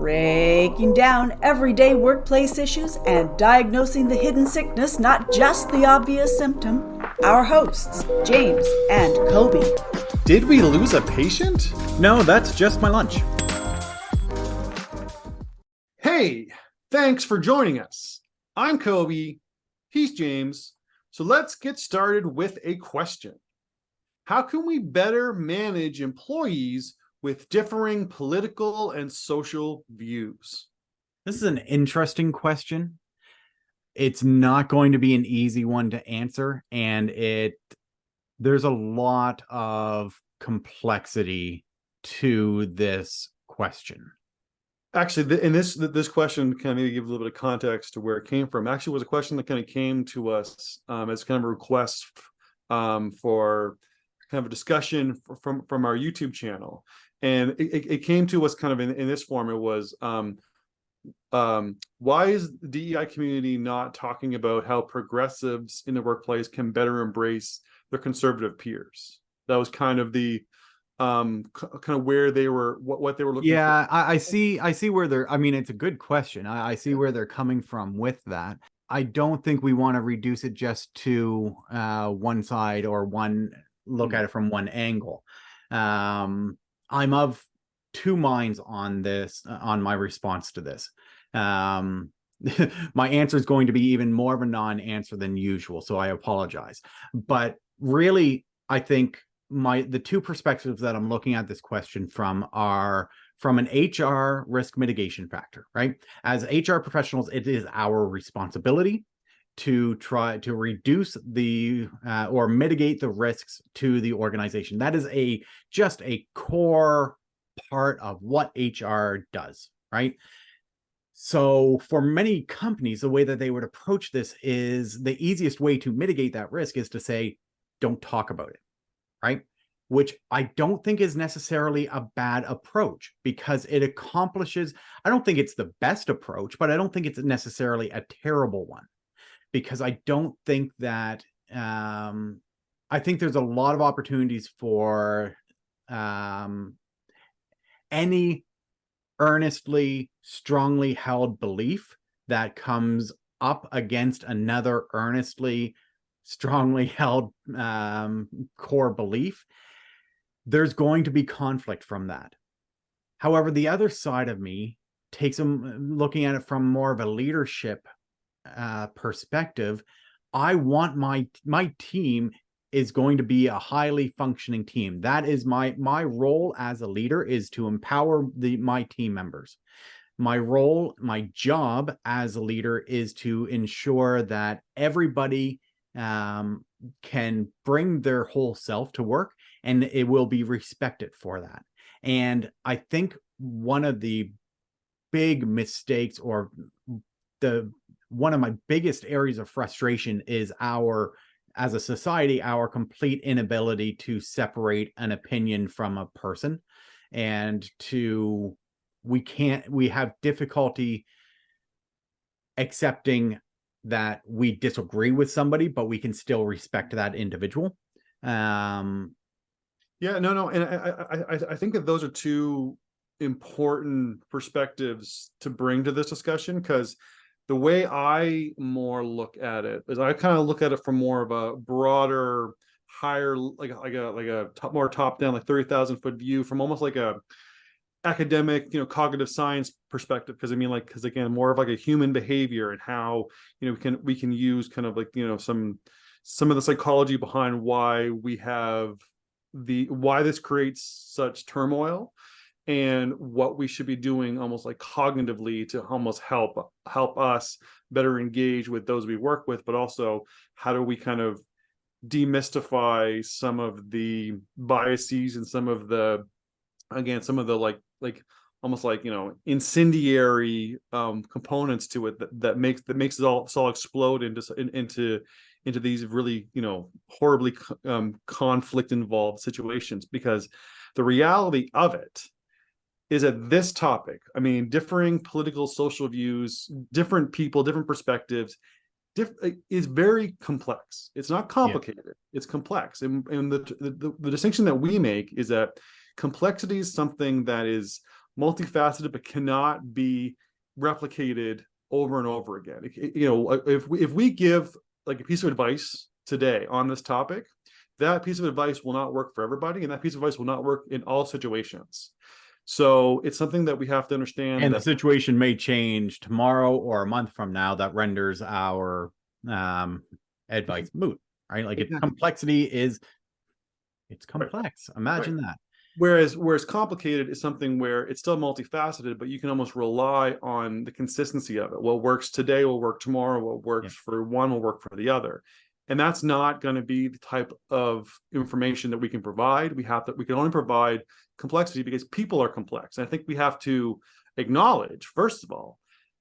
breaking down everyday workplace issues and diagnosing the hidden sickness, not just the obvious symptom. Our hosts, James and Kobe. Did we lose a patient? No, that's just my lunch. Hey, thanks for joining us. I'm Kobe, he's James. So let's get started with a question. How can we better manage employees with differing political and social views? This is an interesting question. It's not going to be an easy one to answer, and there's a lot of complexity to this question. Actually, and this question kind of maybe give a little bit of context to where it came from. Actually, was a question that kind of came to us as kind of a request for kind of a discussion from our YouTube channel. And it came to us kind of in this form. It was, why is the DEI community not talking about how progressives in the workplace can better embrace their conservative peers? That was kind of the kind of where they were, what they were looking for. Yeah, I see where they're, I mean, it's a good question. I see where they're coming from with that. I don't think we want to reduce it just to one side or one look at it from one angle. I'm of two minds on this, on my response to this. My answer is going to be even more of a non-answer than usual, so I apologize. But really, I think the two perspectives that I'm looking at this question from are from an HR risk mitigation factor, right? As HR professionals, it is our responsibility to try to reduce the or mitigate the risks to the organization. That is just a core part of what HR does, right? So for many companies, the way that they would approach this is the easiest way to mitigate that risk is to say, don't talk about it, right? Which I don't think is necessarily a bad approach, because it accomplishes, I don't think it's the best approach, but I don't think it's necessarily a terrible one. Because I don't think that, I think there's a lot of opportunities for any earnestly, strongly held belief that comes up against another earnestly, strongly held core belief. There's going to be conflict from that. However, the other side of me takes looking at it from more of a leadership perspective. I want my team is going to be a highly functioning team. That is my role as a leader, is to empower my team members. My role, my job as a leader is to ensure that everybody can bring their whole self to work, and it will be respected for that. And I think one of the big mistakes, or one of my biggest areas of frustration, is as a society, our complete inability to separate an opinion from a person, and we have difficulty accepting that we disagree with somebody, but we can still respect that individual. And I think that those are two important perspectives to bring to this discussion, because the way I more look at it is I kind of look at it from more of a broader, higher, like a more top down, like 30,000 foot view, from almost like a academic, cognitive science perspective. Because again, more of like a human behavior and how, we can use kind of like, some of the psychology behind why we have why this creates such turmoil, and what we should be doing almost like cognitively to almost help us better engage with those we work with, but also how do we kind of demystify some of the biases and some of the like almost like incendiary components to it that makes it all explode into these really horribly conflict involved situations. Because the reality of it is that this topic, differing political, social views, different people, different perspectives, is very complex. It's not complicated. Yeah. It's complex. And the distinction that we make is that complexity is something that is multifaceted, but cannot be replicated over and over again. You know, if we give like a piece of advice today on this topic, that piece of advice will not work for everybody, and that piece of advice will not work in all situations. So it's something that we have to understand. And that the situation may change tomorrow or a month from now that renders our advice moot, right? Like Exactly. complexity is, it's complex. Imagine that. Whereas complicated is something where it's still multifaceted, but you can almost rely on the consistency of it. What works today will work tomorrow. What works for one will work for the other. And that's not going to be the type of information that we can provide. We can only provide complexity because people are complex. And I think we have to acknowledge, first of all,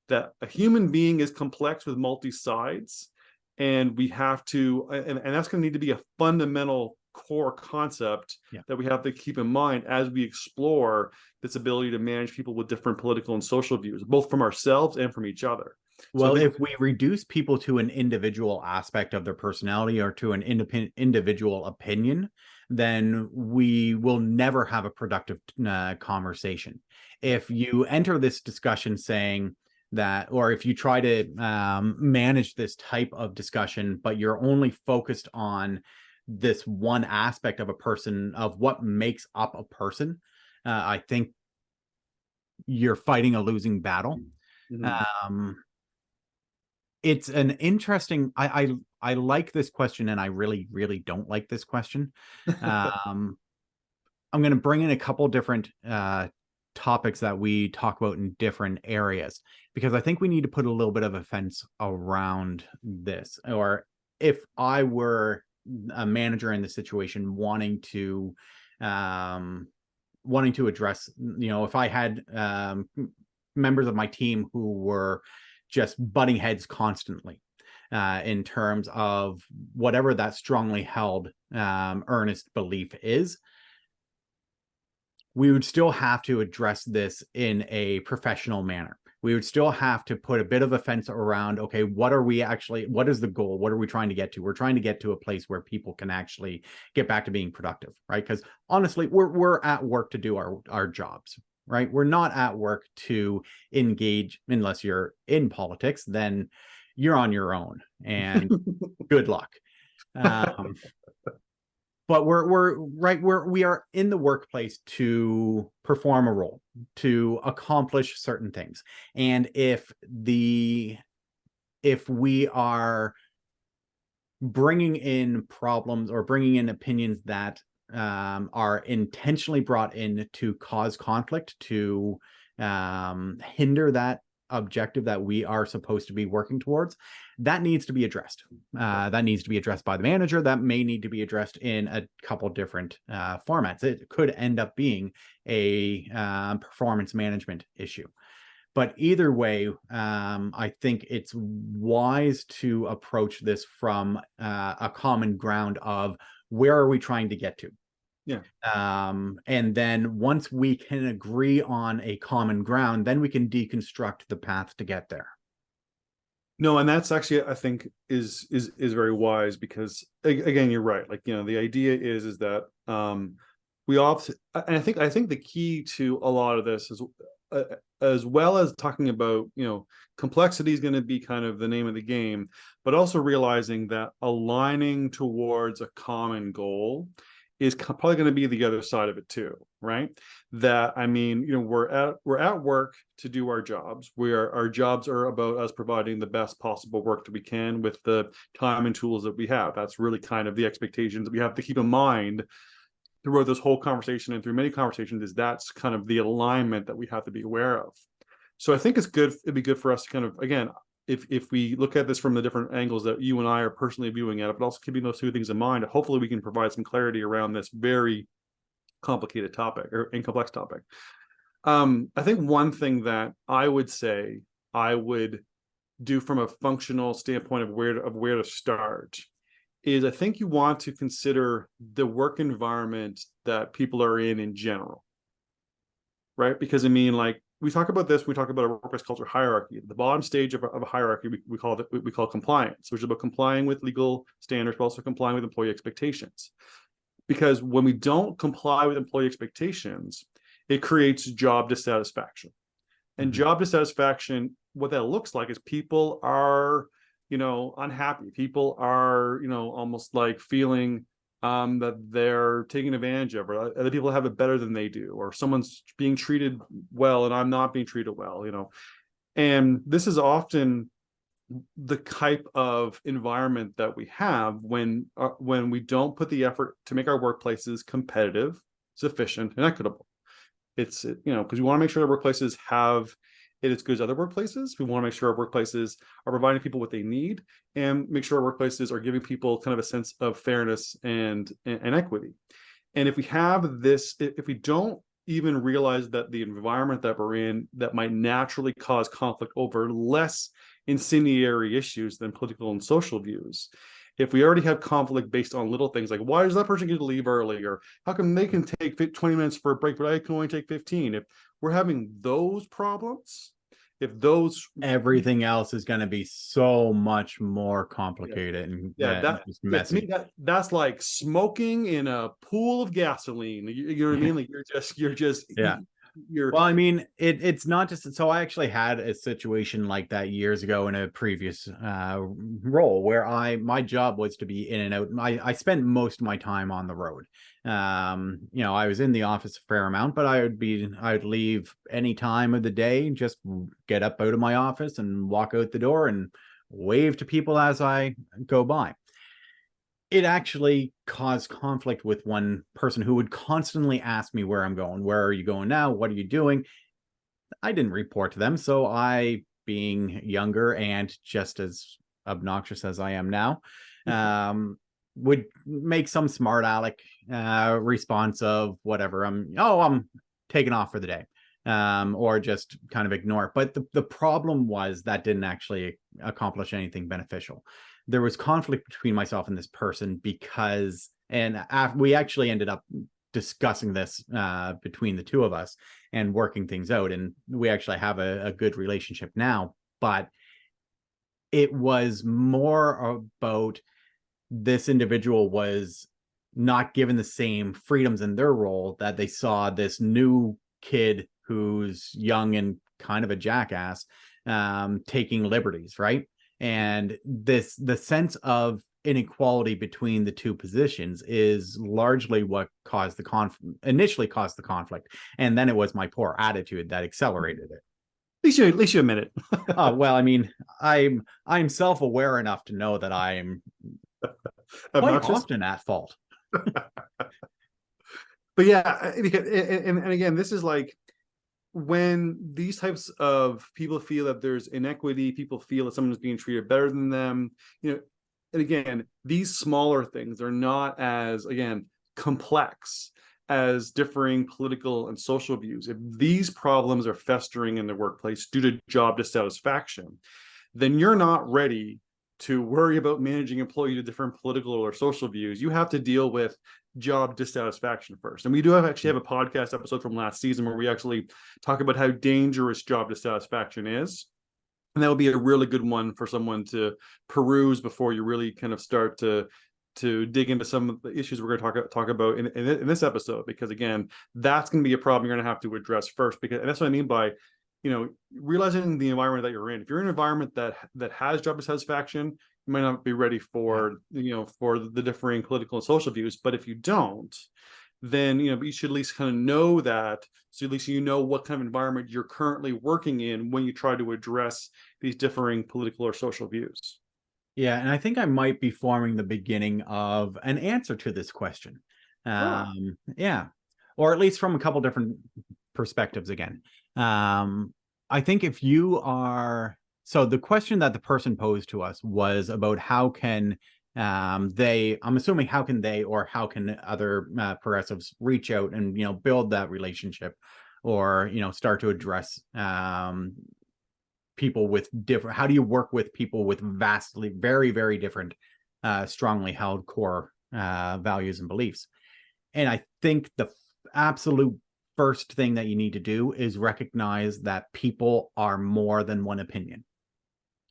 that a human being is complex with multi-sides. And we have to, and that's going to need to be a fundamental core concept that we have to keep in mind as we explore this ability to manage people with different political and social views, both from ourselves and from each other. Well, if we reduce people to an individual aspect of their personality or to an individual opinion, then we will never have a productive conversation. If you enter this discussion saying that, or if you try to manage this type of discussion, but you're only focused on this one aspect of a person, of what makes up a person, I think you're fighting a losing battle. It's an interesting, I like this question, and I really, really don't like this question. I'm going to bring in a couple different topics that we talk about in different areas, because I think we need to put a little bit of a fence around this. Or if I were a manager in the situation wanting to address, you know, if I had members of my team who were just butting heads constantly in terms of whatever that strongly held earnest belief is, we would still have to address this in a professional manner. We would still have to put a bit of a fence around, okay, what is the goal? What are we trying to get to? We're trying to get to a place where people can actually get back to being productive, right? Because honestly, we're at work to do our jobs, right? We're not at work to engage, unless you're in politics, then you're on your own and good luck. But we are in the workplace to perform a role, to accomplish certain things. And if we are bringing in problems or bringing in opinions that are intentionally brought in to cause conflict, to hinder that objective that we are supposed to be working towards, that needs to be addressed. That needs to be addressed by the manager. That may need to be addressed in a couple different formats. It could end up being a performance management issue. But either way, I think it's wise to approach this from a common ground of where are we trying to get to? Yeah. And then once we can agree on a common ground, then we can deconstruct the path to get there. No, and that's actually, I think, is very wise, because again, you're right. Like, you know, the idea is that we often, and I think the key to a lot of this is, as well as talking about, you know, complexity is going to be kind of the name of the game, but also realizing that aligning towards a common goal is probably going to be the other side of it too, right? That, I mean, you know, we're at work to do our jobs. Our jobs are about us providing the best possible work that we can with the time and tools that we have. That's really kind of the expectations that we have to keep in mind throughout this whole conversation and through many conversations, is that's kind of the alignment that we have to be aware of. So I think it'd be good for us to kind of, again, if we look at this from the different angles that you and I are personally viewing at it, but also keeping those two things in mind, hopefully we can provide some clarity around this very complicated topic and complex topic. I think one thing that I would say I would do from a functional standpoint of where to start is, I think you want to consider the work environment that people are in general, right? Because I mean, like, we talk about this, we talk about a workplace culture hierarchy. The bottom stage of a hierarchy, we call compliance, which is about complying with legal standards, but also complying with employee expectations. Because when we don't comply with employee expectations, it creates job dissatisfaction. And Mhm. job dissatisfaction, what that looks like is people are, unhappy. People are, almost like feeling that they're taken advantage of, or other people have it better than they do, or someone's being treated well and I'm not being treated well, And this is often the type of environment that we have when we don't put the effort to make our workplaces competitive, sufficient, and equitable. It's because we want to make sure our workplaces have it as good as other workplaces. We want to make sure our workplaces are providing people what they need, and make sure our workplaces are giving people kind of a sense of fairness and equity. And if we have this, if we don't even realize that the environment that we're in that might naturally cause conflict over less incendiary issues than political and social views, if we already have conflict based on little things like why does that person get to leave early, or how come they can take 20 minutes for a break but I can only take 15, if we're having those problems, if those Everything else is going to be so much more complicated and just to me messy. that's like smoking in a pool of gasoline. You know what I mean? Like Yeah. Well, I mean, it's not just so. I actually had a situation like that years ago in a previous role where my job was to be in and out. I spent most of my time on the road. I was in the office a fair amount, but I'd leave any time of the day, just get up out of my office and walk out the door and wave to people as I go by. It actually caused conflict with one person who would constantly ask me where I'm going. Where are you going now? What are you doing? I didn't report to them. So I, being younger and just as obnoxious as I am now, would make some smart aleck response of whatever. I'm taking off for the day. Or just kind of ignore it. But the problem was that didn't actually accomplish anything beneficial. There was conflict between myself and this person because, and we actually ended up discussing this between the two of us and working things out. And we actually have a good relationship now, but it was more about this individual was not given the same freedoms in their role, that they saw this new kid who's young and kind of a jackass taking liberties, right? And the sense of inequality between the two positions is largely what caused initially caused the conflict, and then it was my poor attitude that accelerated it. At least you admit it. Well, I mean, I'm self-aware enough to know that I'm quite often at fault. But yeah, and again, this is like when these types of people feel that there's inequity, people feel that someone is being treated better than them, and again, these smaller things are not as, again, complex as differing political and social views. If these problems are festering in the workplace due to job dissatisfaction, then you're not ready to worry about managing employees with different political or social views. You have to deal with job dissatisfaction first. And we do have a podcast episode from last season where we actually talk about how dangerous job dissatisfaction is. And that would be a really good one for someone to peruse before you really kind of start to dig into some of the issues we're going to talk about in this episode, because again, that's going to be a problem you're going to have to address first, because, and that's what I mean by, realizing the environment that you're in. If you're in an environment that has job dissatisfaction, you might not be ready for, for the differing political and social views. But if you don't, then, you should at least kind of know that. So at least you know what kind of environment you're currently working in when you try to address these differing political or social views. Yeah, and I think I might be forming the beginning of an answer to this question. Yeah, or at least from a couple different perspectives again. I think if you are, so the question that the person posed to us was about how can I'm assuming how can they or how can other progressives reach out and build that relationship, or start to address people with different, how do you work with people with vastly very, very different strongly held core values and beliefs. And I think the absolute first thing that you need to do is recognize that people are more than one opinion.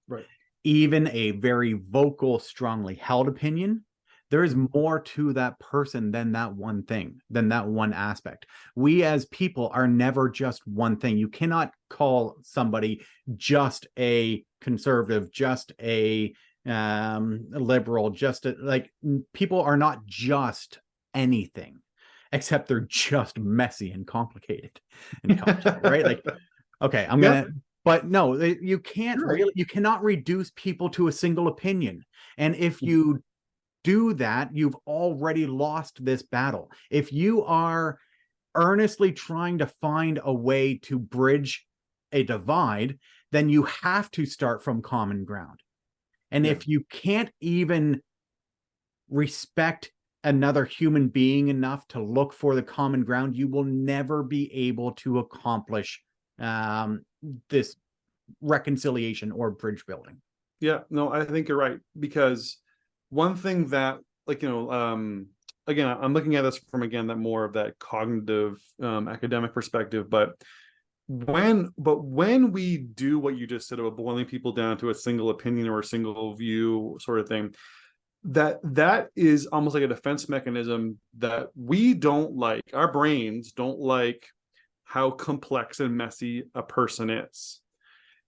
Right. Even a very vocal, strongly held opinion There is more to that person than that one thing, than that one aspect. We as people are never just one thing. You cannot call somebody just a conservative, just a liberal, just like, people are not just anything, except they're just messy and complicated and right? Like, okay, I'm gonna, but no, you can't really, you cannot reduce people to a single opinion. And if you do that, you've already lost this battle. If you are earnestly trying to find a way to bridge a divide, then you have to start from common ground. And if you can't even respect another human being enough to look for the common ground, you will never be able to accomplish this reconciliation or bridge building. Yeah, no, I think you're right, because one thing that, like, again, I'm looking at this from, again, that more of that cognitive academic perspective, but when we do what you just said about boiling people down to a single opinion or a single view sort of thing, that is almost like a defense mechanism that we don't like. Our brains don't like how complex and messy a person is.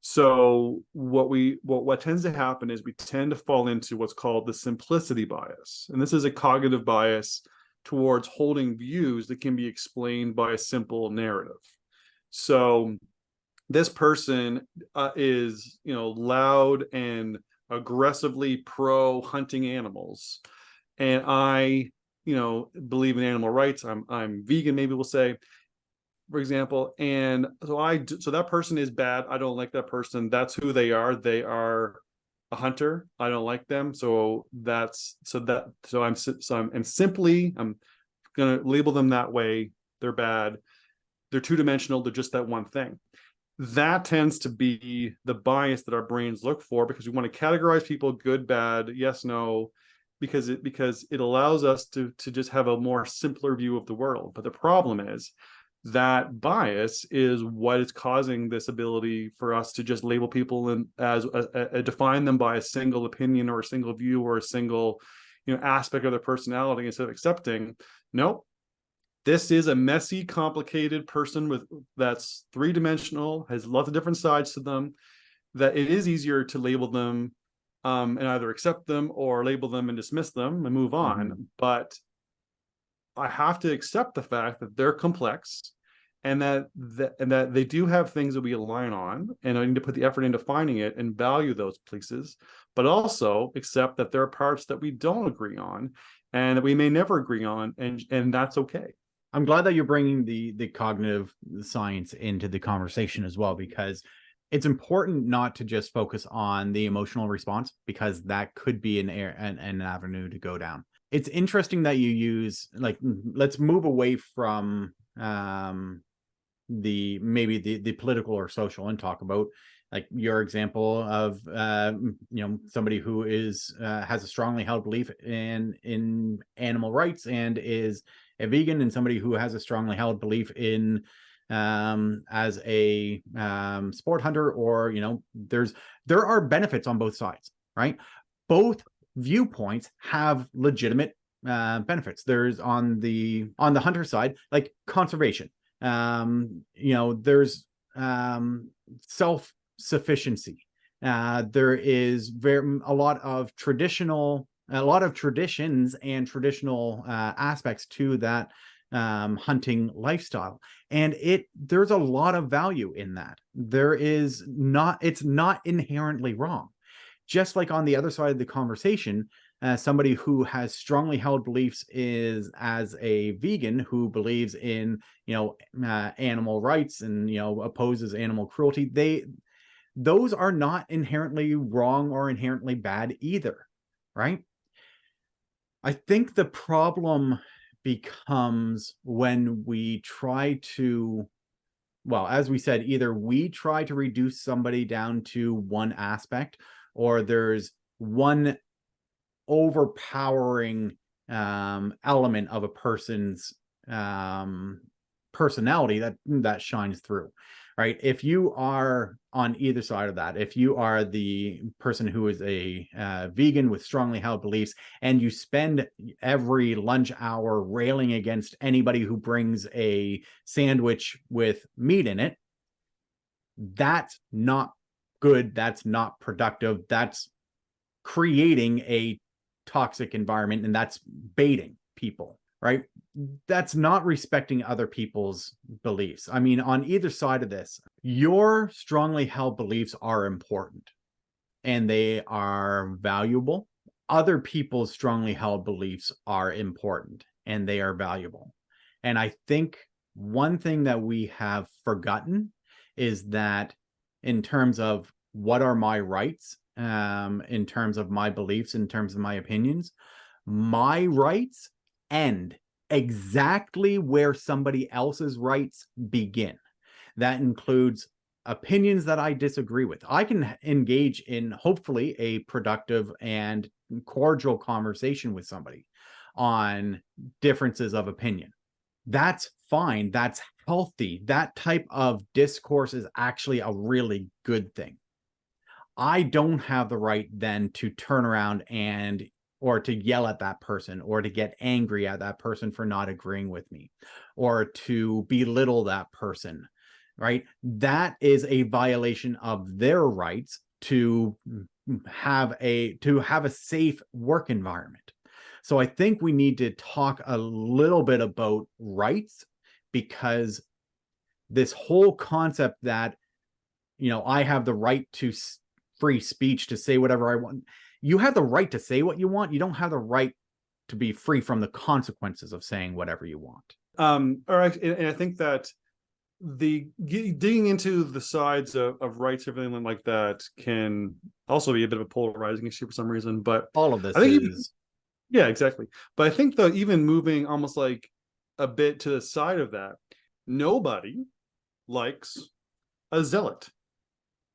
So what tends to happen is we tend to fall into what's called the simplicity bias. And this is a cognitive bias towards holding views that can be explained by a simple narrative. So this person is, loud and aggressively pro hunting animals, and I, believe in animal rights. I'm vegan, maybe we'll say, for example. And so that person is bad. I don't like that person. That's who they are. They are a hunter. I don't like them. So I'm gonna label them that way. They're bad. They're two-dimensional. They're just that one thing. That tends to be the bias that our brains look for, because we want to categorize people good, bad, yes, no, because it allows us to just have a more simpler view of the world. But the problem is that bias is what is causing this ability for us to just label people and define them by a single opinion or a single view or a single aspect of their personality, instead of accepting, nope, this is a messy, complicated person that's three-dimensional, has lots of different sides to them, that it is easier to label them and either accept them or label them and dismiss them and move on. Mm-hmm. But I have to accept the fact that they're complex, and that they do have things that we align on, and I need to put the effort into finding it and value those places, but also accept that there are parts that we don't agree on and that we may never agree on, and that's okay. I'm glad that you're bringing the cognitive science into the conversation as well, because it's important not to just focus on the emotional response, because that could be an avenue to go down. It's interesting that you use, like, let's move away from the political or social and talk about, like, your example of somebody who is has a strongly held belief in animal rights and is a vegan, and somebody who has a strongly held belief in as a sport hunter, or there are benefits on both sides, right? Both viewpoints have legitimate benefits. There's on the hunter side, like conservation, there's self-sufficiency, there is a lot of traditions and traditional aspects to that hunting lifestyle, and there's a lot of value in that. It's not inherently wrong. Just like on the other side of the conversation, somebody who has strongly held beliefs is as a vegan who believes in animal rights and opposes animal cruelty, those are not inherently wrong or inherently bad either, right? I think the problem becomes when we try to, well, as we said, either we try to reduce somebody down to one aspect, or there's one overpowering element of a person's personality that shines through. right? If you are on either side of that, if you are the person who is a vegan with strongly held beliefs, and you spend every lunch hour railing against anybody who brings a sandwich with meat in it, that's not good. That's not productive. That's creating a toxic environment, and that's baiting people, right? That's not respecting other people's beliefs. I mean, on either side of this, your strongly held beliefs are important and they are valuable. Other people's strongly held beliefs are important and they are valuable. And I think one thing that we have forgotten is that in terms of what are my rights, in terms of my beliefs, in terms of my opinions, my rights end exactly where somebody else's rights begin. That includes opinions that I disagree with. I can engage in hopefully a productive and cordial conversation with somebody on differences of opinion. That's fine. That's healthy. That type of discourse is actually a really good thing. I don't have the right then to turn around and or to yell at that person or to get angry at that person for not agreeing with me or to belittle that person, right? That is a violation of their rights to have a safe work environment. So I think we need to talk a little bit about rights, because this whole concept that, you know, I have the right to free speech to say whatever I want. You have the right to say what you want. You don't have the right to be free from the consequences of saying whatever you want. All right, and I think that the digging into the sides of rights, everything like that, can also be a bit of a polarizing issue for some reason. But all of this I think is, yeah, exactly. But I think though, even moving almost like a bit to the side of that, nobody likes a zealot.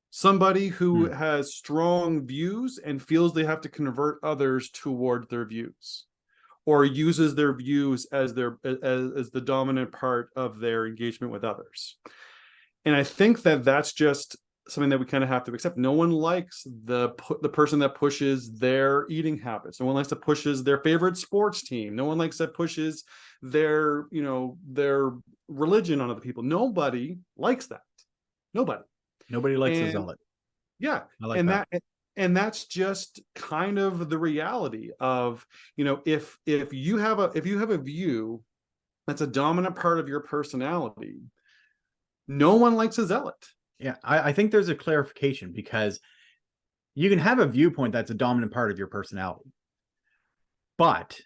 Somebody who has strong views and feels they have to convert others toward their views, or uses their views as as the dominant part of their engagement with others. And I think that that's just something that we kind of have to accept. No one likes the person that pushes their eating habits. No one likes that pushes their favorite sports team. No one likes that pushes their, you know, their religion on other people. Nobody likes that. Nobody likes a zealot. Yeah. I like And that. And that's just kind of the reality of, you know, if you have a view that's a dominant part of your personality, no one likes a zealot. Yeah, I think there's a clarification, because you can have a viewpoint that's a dominant part of your personality, but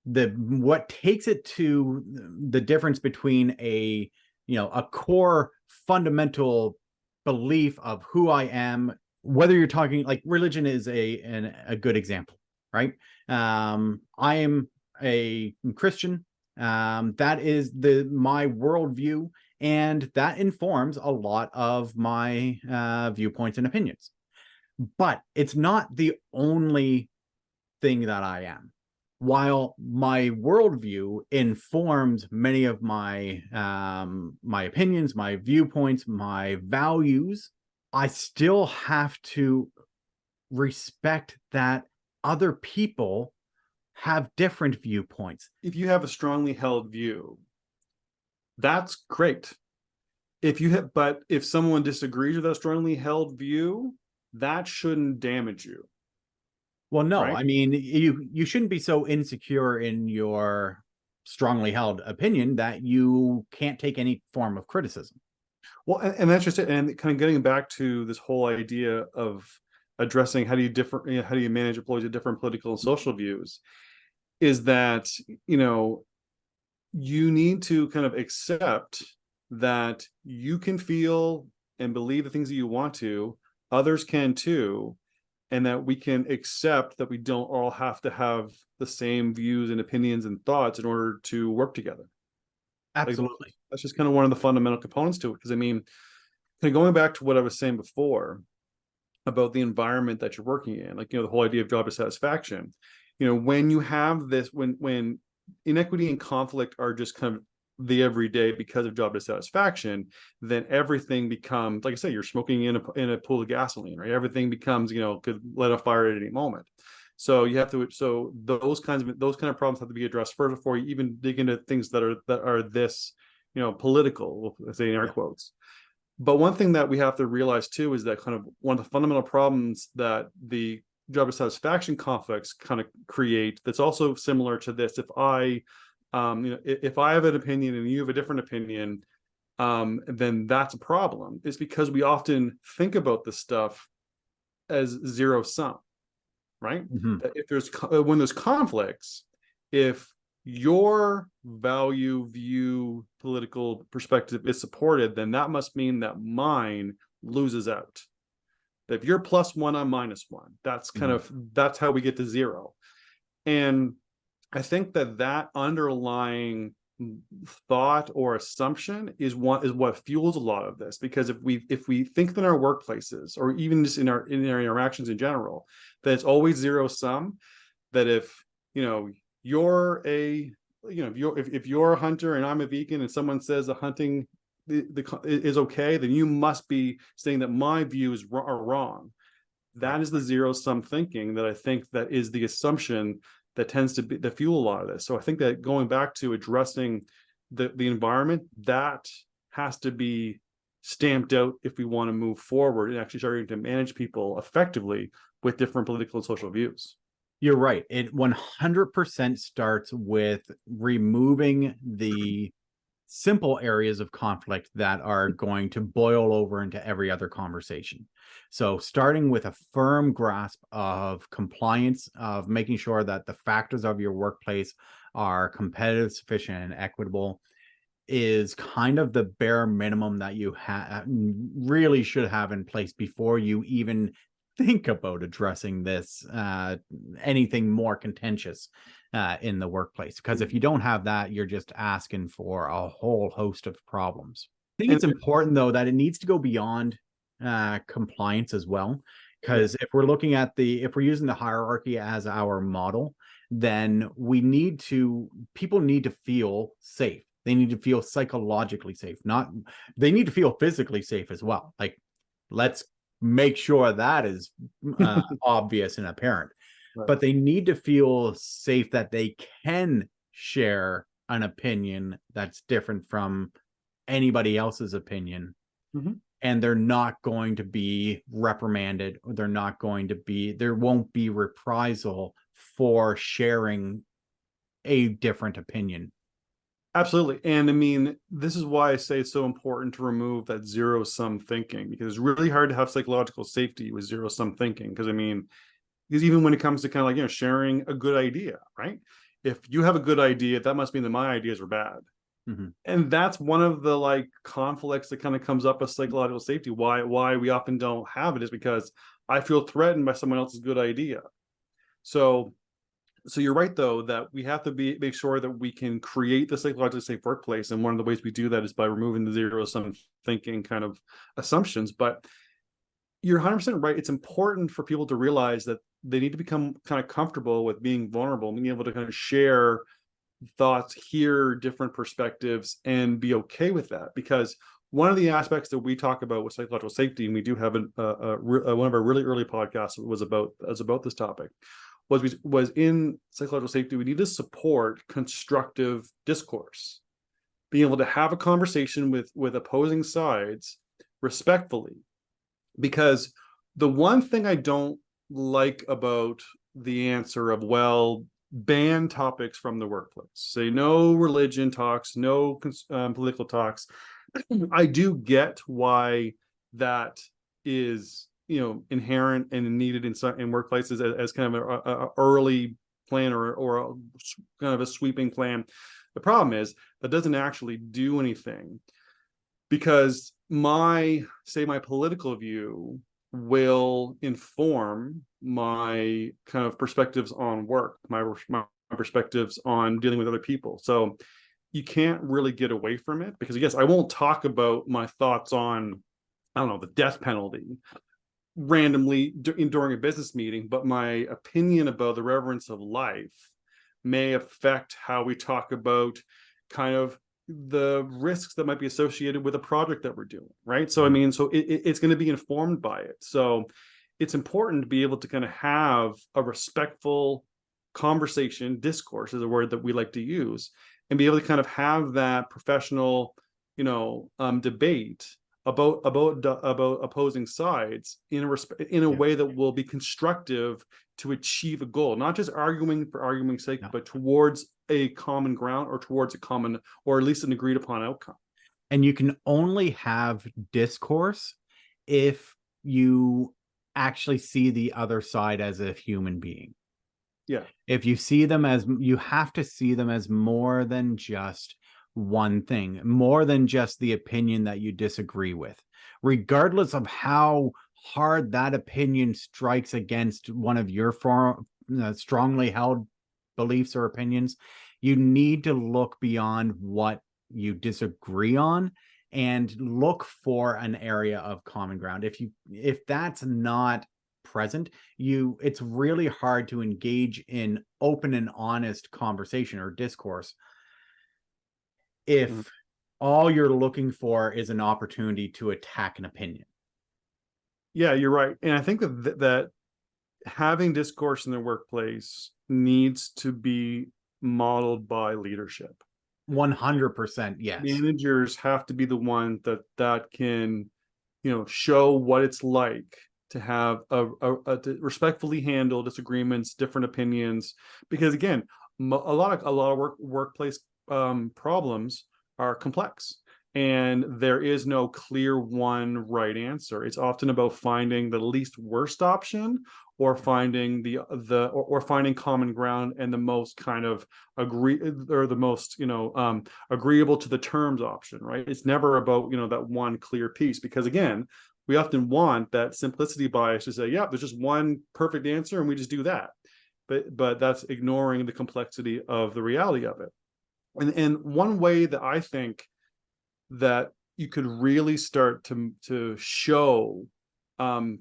what takes it to the difference between a, you know, a core fundamental belief of who I am, whether you're talking like religion is a good example, right? I am a Christian. That is my worldview, and that informs a lot of my viewpoints and opinions. But it's not the only thing that I am. While my worldview informs many of my my opinions, my viewpoints, my values, I still have to respect that other people have different viewpoints. If you have a strongly held view, that's great. But if someone disagrees with that strongly held view, that shouldn't damage you. Well, no, right? I mean, you shouldn't be so insecure in your strongly held opinion that you can't take any form of criticism. Well, and that's just it. And kind of getting back to this whole idea of addressing how do you manage employees with different political and social views, is that, you know, you need to kind of accept that you can feel and believe the things that you want to, others can too, and that we can accept that we don't all have to have the same views and opinions and thoughts in order to work together. Absolutely. Like, that's just kind of one of the fundamental components to it. Because I mean, kind of going back to what I was saying before about the environment that you're working in, like, you know, the whole idea of job dissatisfaction, you know, when you have this, when inequity and conflict are just kind of the everyday because of job dissatisfaction, then everything becomes, like I said, you're smoking in a pool of gasoline, right? Everything becomes, could let a fire at any moment. So you have to, so those kind of problems have to be addressed first before you even dig into things that are this, political, let's say in air quotes. But one thing that we have to realize too is that kind of one of the fundamental problems that the job dissatisfaction conflicts kind of create, that's also similar to this. If I have an opinion and you have a different opinion, then that's a problem. It's because we often think about this stuff as zero sum, right? When there's conflicts, if your value, view, political perspective is supported, then that must mean that mine loses out. If you're +1, I'm -1. That's that's how we get to zero. And I think that underlying thought or assumption is what fuels a lot of this. Because if we think in our workplaces, or even just in our interactions in general, that it's always zero sum, that if you're if you're a hunter and I'm a vegan and someone says the hunting is okay, then you must be saying that my views are wrong. That is the zero sum thinking that I think that is the assumption that tends to be the fuel a lot of this. So I think that going back to addressing the environment, that has to be stamped out if we want to move forward and actually starting to manage people effectively with different political and social views. You're right. It 100% starts with removing the simple areas of conflict that are going to boil over into every other conversation. So starting with a firm grasp of compliance, of making sure that the factors of your workplace are competitive, sufficient, and equitable, is kind of the bare minimum that you really should have in place before you even think about addressing this, anything more contentious in the workplace. Because if you don't have that, you're just asking for a whole host of problems. I think it's important, though, that it needs to go beyond compliance as well. Because if we're looking at if we're using the hierarchy as our model, then people need to feel safe. They need to feel psychologically safe. They need to feel physically safe as well. Like, let's make sure that is obvious and apparent. Right. But they need to feel safe that they can share an opinion that's different from anybody else's opinion. And they're not going to be reprimanded, or there won't be reprisal for sharing a different opinion. Absolutely. And I mean, this is why I say it's so important to remove that zero sum thinking, because it's really hard to have psychological safety with zero sum thinking. Because even when it comes to kind of like, sharing a good idea, right? If you have a good idea, that must mean that my ideas are bad. And that's one of the conflicts that kind of comes up with psychological safety. Why we often don't have it is because I feel threatened by someone else's good idea. So you're right, though, that we have to make sure that we can create the psychologically safe workplace. And one of the ways we do that is by removing the zero sum thinking kind of assumptions. But you're 100% right. It's important for people to realize that they need to become kind of comfortable with being vulnerable, being able to kind of share thoughts, hear different perspectives, and be okay with that. Because one of the aspects that we talk about with psychological safety, and we do have one of our really early podcasts was about this topic, was in psychological safety, we need to support constructive discourse, being able to have a conversation with opposing sides respectfully. Because the one thing I don't like about the answer of, well, ban topics from the workplace, say no religion talks, no political talks, I do get why that is inherent and needed in workplaces as kind of a early plan or a kind of a sweeping plan. The problem is that doesn't actually do anything, because my political view will inform my kind of perspectives on work, my perspectives on dealing with other people. So you can't really get away from it, because I won't talk about my thoughts on, I don't know, the death penalty randomly during a business meeting, but my opinion about the reverence of life may affect how we talk about kind of the risks that might be associated with a project that we're doing, right? So I mean, so it's going to be informed by it. So it's important to be able to kind of have a respectful conversation. Discourse is a word that we like to use, and be able to kind of have that professional, debate about opposing sides in a way that will be constructive to achieve a goal, not just arguing for arguing's sake, but towards a common ground, or towards a common, or at least an agreed upon outcome. And you can only have discourse if you actually see the other side as a human being. Yeah. If you see them as, you have to see them as more than just one thing, more than just the opinion that you disagree with, regardless of how hard that opinion strikes against one of your strongly held beliefs or opinions. You need to look beyond what you disagree on and look for an area of common ground. If that's not present, it's really hard to engage in open and honest conversation or discourse if all you're looking for is an opportunity to attack an opinion. Yeah, you're right. And I think that having discourse in the workplace needs to be modeled by leadership. 100%, yes. Managers have to be the one that can, show what it's like to have to respectfully handle disagreements, different opinions, because again, a lot of workplace problems are complex, and there is no clear one right answer. It's often about finding the least worst option, or finding or finding common ground, and the most kind of the most agreeable to the terms option, right? It's never about that one clear piece, because again, we often want that simplicity bias to say, yeah, there's just one perfect answer and we just do that, but that's ignoring the complexity of the reality of it. And one way that I think that you could really start to show and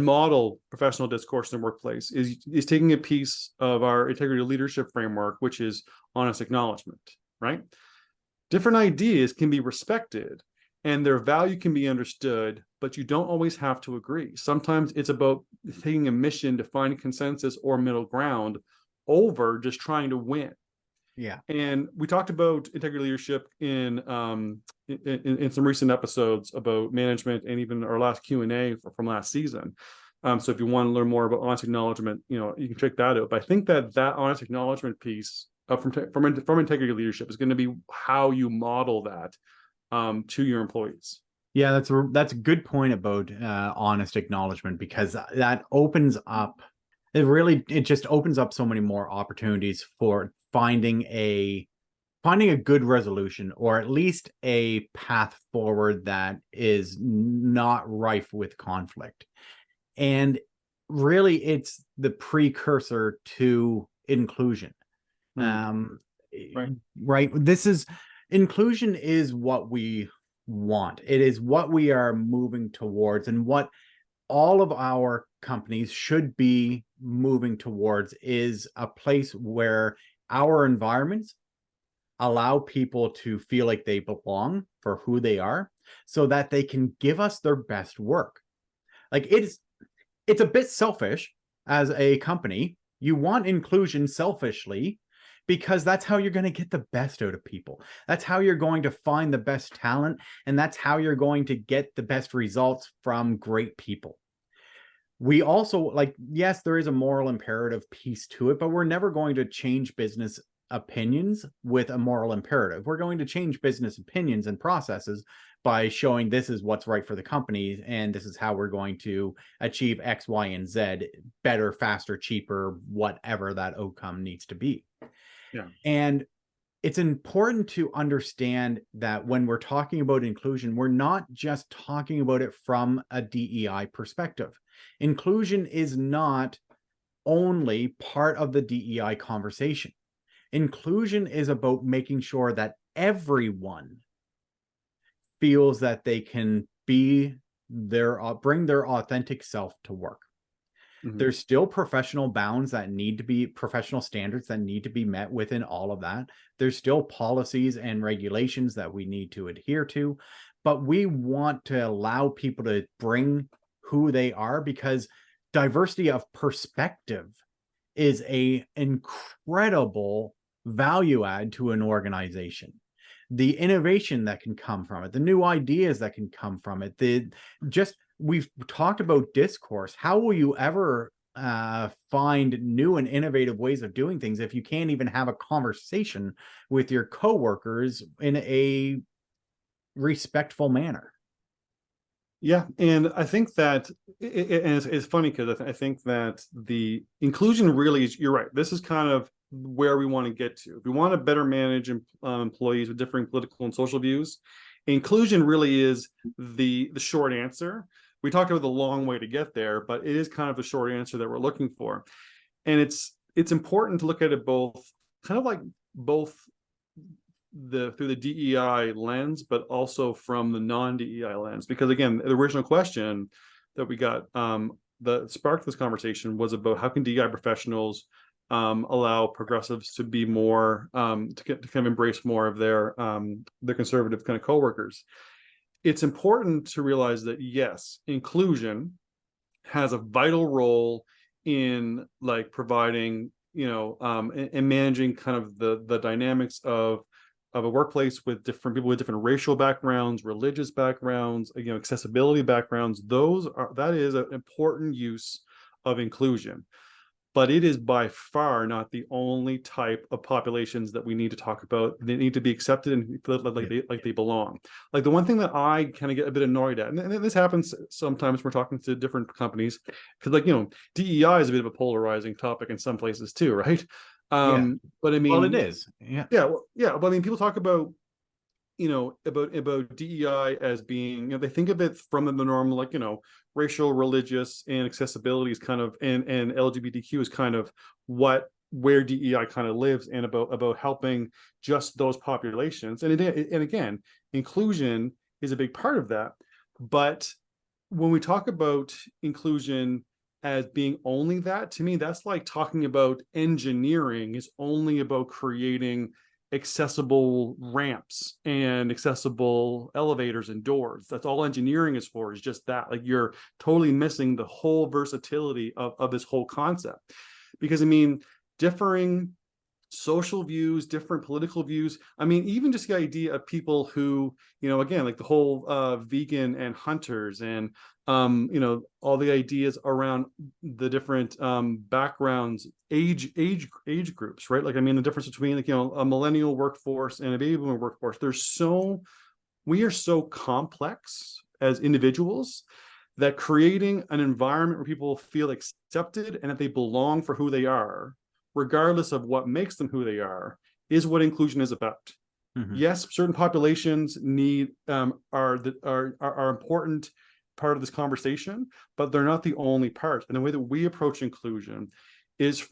model professional discourse in the workplace is taking a piece of our integrity leadership framework, which is honest acknowledgement, right? Different ideas can be respected and their value can be understood, but you don't always have to agree. Sometimes it's about taking a mission to find consensus or middle ground over just trying to win. Yeah. And we talked about integrity leadership in some recent episodes about management, and even our last Q&A from last season. So if you want to learn more about honest acknowledgement, you can check that out. But I think that honest acknowledgement piece from integrity leadership is going to be how you model that to your employees. Yeah, that's a good point about honest acknowledgement, because that opens up, it just opens up so many more opportunities for finding a good resolution, or at least a path forward that is not rife with conflict. And really, it's the precursor to inclusion. Right. Inclusion is what we want. It is what we are moving towards, and what all of our companies should be moving towards is a place where our environments allow people to feel like they belong for who they are, so that they can give us their best work. Like, it's a bit selfish as a company. You want inclusion selfishly, because that's how you're going to get the best out of people. That's how you're going to find the best talent, and that's how you're going to get the best results from great people. We also, yes, there is a moral imperative piece to it, but we're never going to change business opinions with a moral imperative. We're going to change business opinions and processes by showing this is what's right for the company, and this is how we're going to achieve X, Y, and Z better, faster, cheaper, whatever that outcome needs to be. Yeah. And it's important to understand that when we're talking about inclusion, we're not just talking about it from a DEI perspective. Inclusion is not only part of the DEI conversation. Inclusion is about making sure that everyone feels that they can bring their authentic self to work. Mhm. There's still professional bounds that need to be professional standards that need to be met within all of that. There's still policies and regulations that we need to adhere to, but we want to allow people to bring who they are, because diversity of perspective is a incredible value add to an organization. The innovation that can come from it, the new ideas that can come from it, we've talked about discourse. How will you ever find new and innovative ways of doing things if you can't even have a conversation with your coworkers in a respectful manner? Yeah, and I think that and it's funny because I think that the inclusion really is, you're right. This is kind of where we want to get to. If we want to better manage employees with differing political and social views, inclusion really is the short answer. We talked about the long way to get there, but it is kind of the short answer that we're looking for. And it's important to look at it both, kind of like both through the DEI lens, but also from the non-DEI lens. Because again, the original question that we got that sparked this conversation was about how can DEI professionals allow progressives to be more to kind of embrace more of their conservative kind of coworkers. It's important to realize that yes, inclusion has a vital role in like providing, and managing kind of the dynamics of a workplace with different people with different racial backgrounds, religious backgrounds, accessibility backgrounds. That is an important use of inclusion. But it is by far not the only type of populations that we need to talk about. They need to be accepted and feel like they belong. Like the one thing that I kind of get a bit annoyed at, and this happens sometimes we're talking to different companies, because DEI is a bit of a polarizing topic in some places too, right? But I mean, well, it is. But I mean, people talk about about DEI as being, they think of it from the normal, racial, religious, and accessibility is kind of, and LGBTQ is kind of where DEI kind of lives, and about helping just those populations. And again, inclusion is a big part of that. But when we talk about inclusion as being only that, to me, that's like talking about engineering is only about creating accessible ramps and accessible elevators and doors. That's all engineering is for, is just that. Like you're totally missing the whole versatility of this whole concept. Because I mean, differing social views, different political views. I mean, even just the idea of people who, again, like the whole vegan and hunters and all the ideas around the different backgrounds, age groups, right? Like, I mean, the difference between a millennial workforce and a baby boomer workforce. We are so complex as individuals that creating an environment where people feel accepted and that they belong for who they are, regardless of what makes them who they are, is what inclusion is about. Mm-hmm. Yes, certain populations are important part of this conversation, but they're not the only part. And the way that we approach inclusion is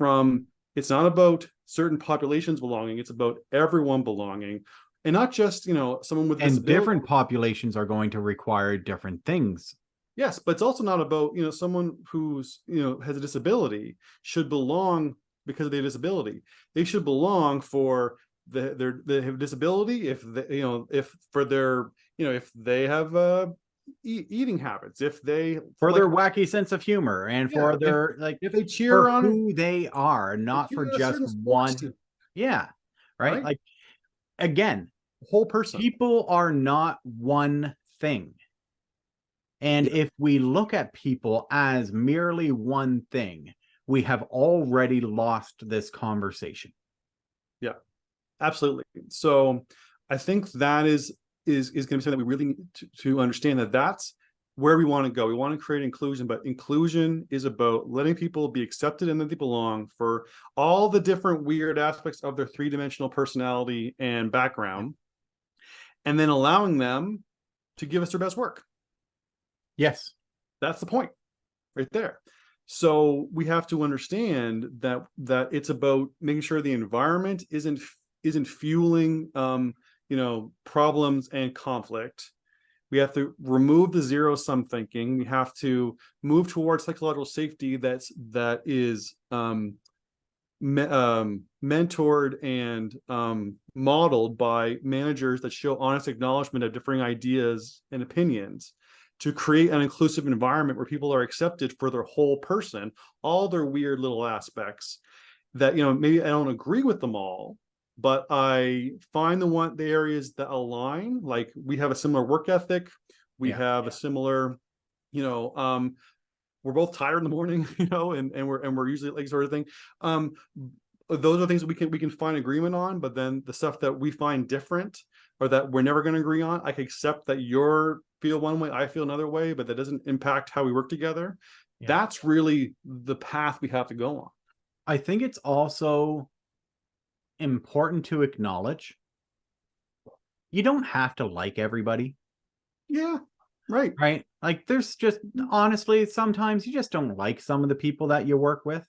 it's not about certain populations belonging, it's about everyone belonging. And not just, someone with disability. And different populations are going to require different things. Yes, but it's also not about, someone who's, has a disability should belong because of their disability. They should belong for their disability if they, if for their, if they have eating habits, if they for their wacky sense of humor, and for their if they cheer on who they are, not for just one. Yeah, right. Like again, whole person. People are not one thing. And if we look at people as merely one thing, we have already lost this conversation. Yeah, absolutely. So I think that is going to be something that we really need to understand, that's where we want to go. We want to create inclusion, but inclusion is about letting people be accepted and that they belong for all the different weird aspects of their three-dimensional personality and background, and then allowing them to give us their best work. Yes, that's the point right there. So we have to understand that it's about making sure the environment isn't fueling problems and conflict, We have to remove the zero sum thinking. We have to move towards psychological safety that is mentored and modeled by managers that show honest acknowledgement of differing ideas and opinions, to create an inclusive environment where people are accepted for their whole person, all their weird little aspects that, maybe I don't agree with them all, but I find the areas that align. Like, we have a similar work ethic, we have a similar, we're both tired in the morning, and we're usually like, sort of thing. Those are things that we can find agreement on, but then the stuff that we find different or that we're never going to agree on, I can accept that you're feel one way, I feel another way, but that doesn't impact how we work together. Yeah. That's really the path we have to go on. I think it's also important to acknowledge you don't have to like everybody. Yeah, right. Right. Like, there's just, honestly, sometimes you just don't like some of the people that you work with.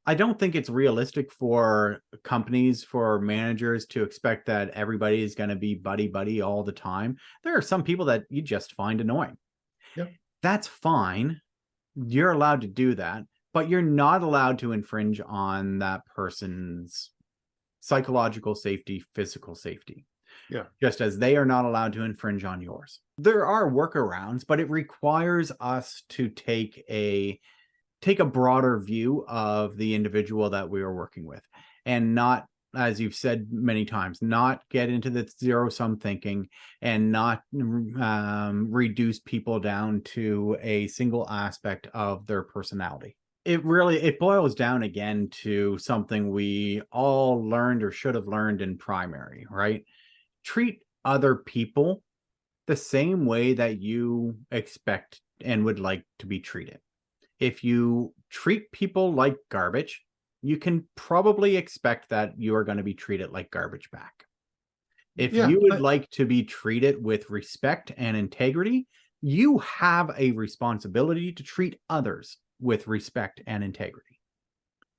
I don't think it's realistic for companies, for managers to expect that everybody is going to be buddy all the time. There are some people that you just find annoying. Yep. That's fine. You're allowed to do that, but you're not allowed to infringe on that person's psychological safety, physical safety. Yeah. Just as they are not allowed to infringe on yours. There are workarounds, but it requires us to take a broader view of the individual that we are working with, and not, as you've said many times, not get into the zero-sum thinking, and not reduce people down to a single aspect of their personality. It boils down again to something we all learned or should have learned in primary, right? Treat other people the same way that you expect and would like to be treated. If you treat people like garbage, you can probably expect that you are going to be treated like garbage back. If you would like to be treated with respect and integrity, you have a responsibility to treat others with respect and integrity.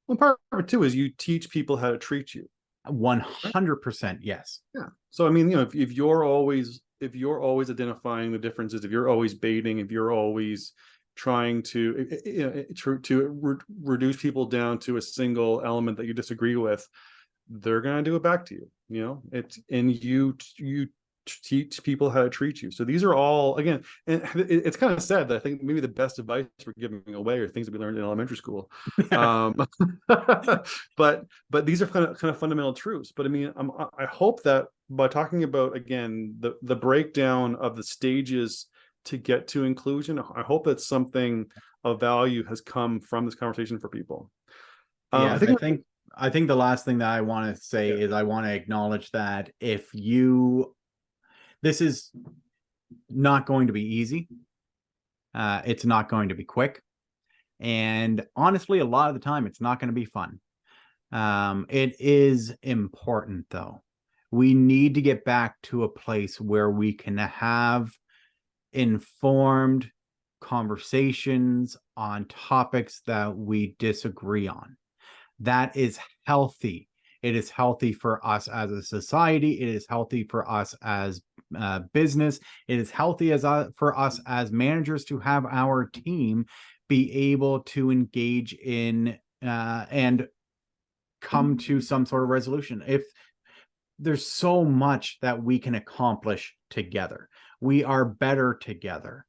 Well, part of it too is you teach people how to treat you. 100%, yes. Yeah. So I mean, if you're always identifying the differences, if you're always baiting, if you're always trying to reduce people down to a single element that you disagree with, they're going to do it back to you. You teach people how to treat you. So these are all, again, and it's kind of sad that I think maybe the best advice we're giving away are things that we learned in elementary school. But these are kind of fundamental truths. But I mean, I hope that by talking about, again, the breakdown of the stages to get to inclusion, I hope that something of value has come from this conversation for people. I think the last thing that I want to say is I want to acknowledge that this is not going to be easy. It's not going to be quick. And honestly, a lot of the time, it's not going to be fun. It is important, though. We need to get back to a place where we can have informed conversations on topics that we disagree on. That is healthy. It is healthy for us as a society. It is healthy for us as business. It is healthy for us as managers to have our team be able to engage in and come to some sort of resolution. If there's so much that we can accomplish together, we are better together.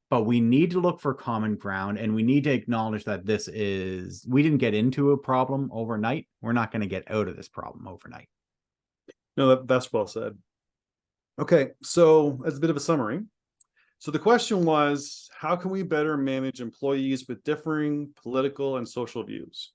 But we need to look for common ground, and we need to acknowledge that we didn't get into a problem overnight. We're not going to get out of this problem overnight. No, that's well said. Okay, so as a bit of a summary. So the question was, how can we better manage employees with differing political and social views?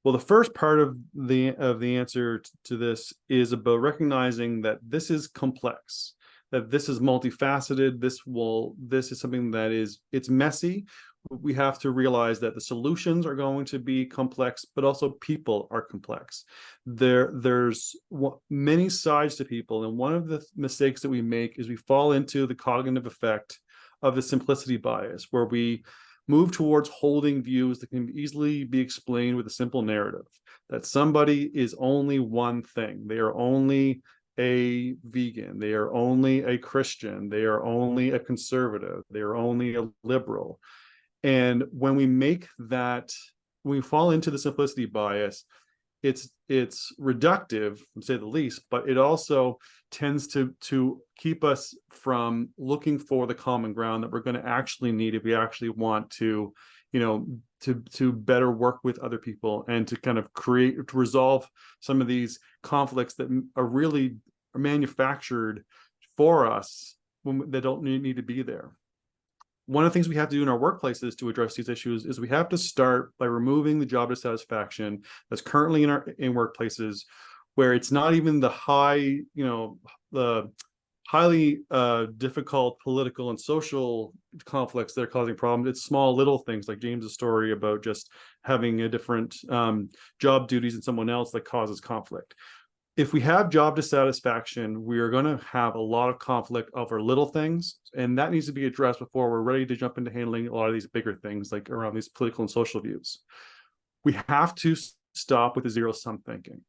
Well, the first part of the answer to this is about recognizing that this is complex, that this is multifaceted. This is something that it's messy. We have to realize that the solutions are going to be complex, but also people are complex. There's many sides to people. And one of the mistakes that we make is we fall into the cognitive effect of the simplicity bias, where we move towards holding views that can easily be explained with a simple narrative, that somebody is only one thing. They are only a vegan, they are only a Christian, they are only a conservative, they are only a liberal. And when we make that, when we fall into the simplicity bias, it's reductive, to say the least, but it also tends to keep us from looking for the common ground that we're going to actually need if we actually want to, to better work with other people and to kind of to resolve some of these conflicts that are really manufactured for us when they don't need to be there. One of the things we have to do in our workplaces to address these issues is we have to start by removing the job dissatisfaction that's currently in workplaces, where it's not even the highly difficult political and social conflicts that are causing problems. It's small little things like James's story about just having a different job duties than someone else that causes conflict. If we have job dissatisfaction, we are going to have a lot of conflict over little things, and that needs to be addressed before we're ready to jump into handling a lot of these bigger things, like around these political and social views. We have to stop with the zero-sum thinking.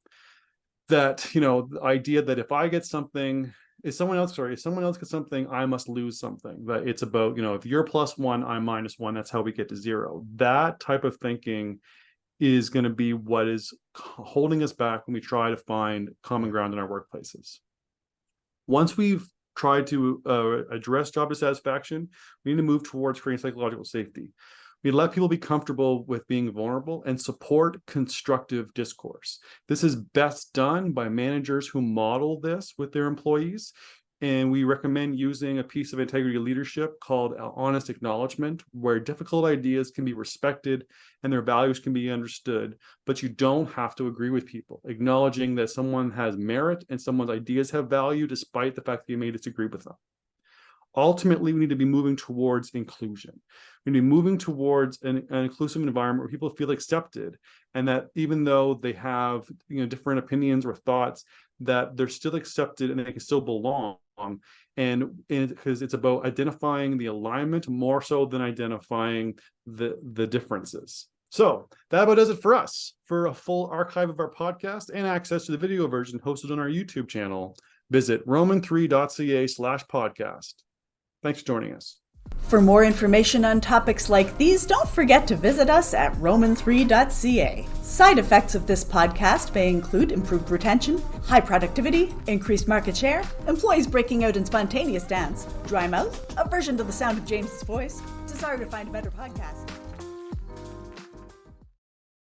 That, the idea that if I get something, if someone else gets something, I must lose something. That it's about, if you're +1, I'm -1, that's how we get to 0. That type of thinking is going to be what is holding us back when we try to find common ground in our workplaces. Once we've tried to address job dissatisfaction, we need to move towards creating psychological safety. We let people be comfortable with being vulnerable and support constructive discourse. This is best done by managers who model this with their employees. And we recommend using a piece of integrity leadership called honest acknowledgement, where difficult ideas can be respected and their values can be understood, but you don't have to agree with people. Acknowledging that someone has merit and someone's ideas have value, despite the fact that you may disagree with them. Ultimately, we need to be moving towards inclusion. We need to be moving towards an inclusive environment where people feel accepted, and that even though they have different opinions or thoughts, that they're still accepted and they can still belong. And because it's about identifying the alignment more so than identifying the differences. So that about does it for us. For a full archive of our podcast and access to the video version hosted on our YouTube channel, visit roman3.ca/podcast. Thanks for joining us. For more information on topics like these, don't forget to visit us at roman3.ca. Side effects of this podcast may include improved retention, high productivity, increased market share, employees breaking out in spontaneous dance, dry mouth, aversion to the sound of James's voice, desire to find a better podcast.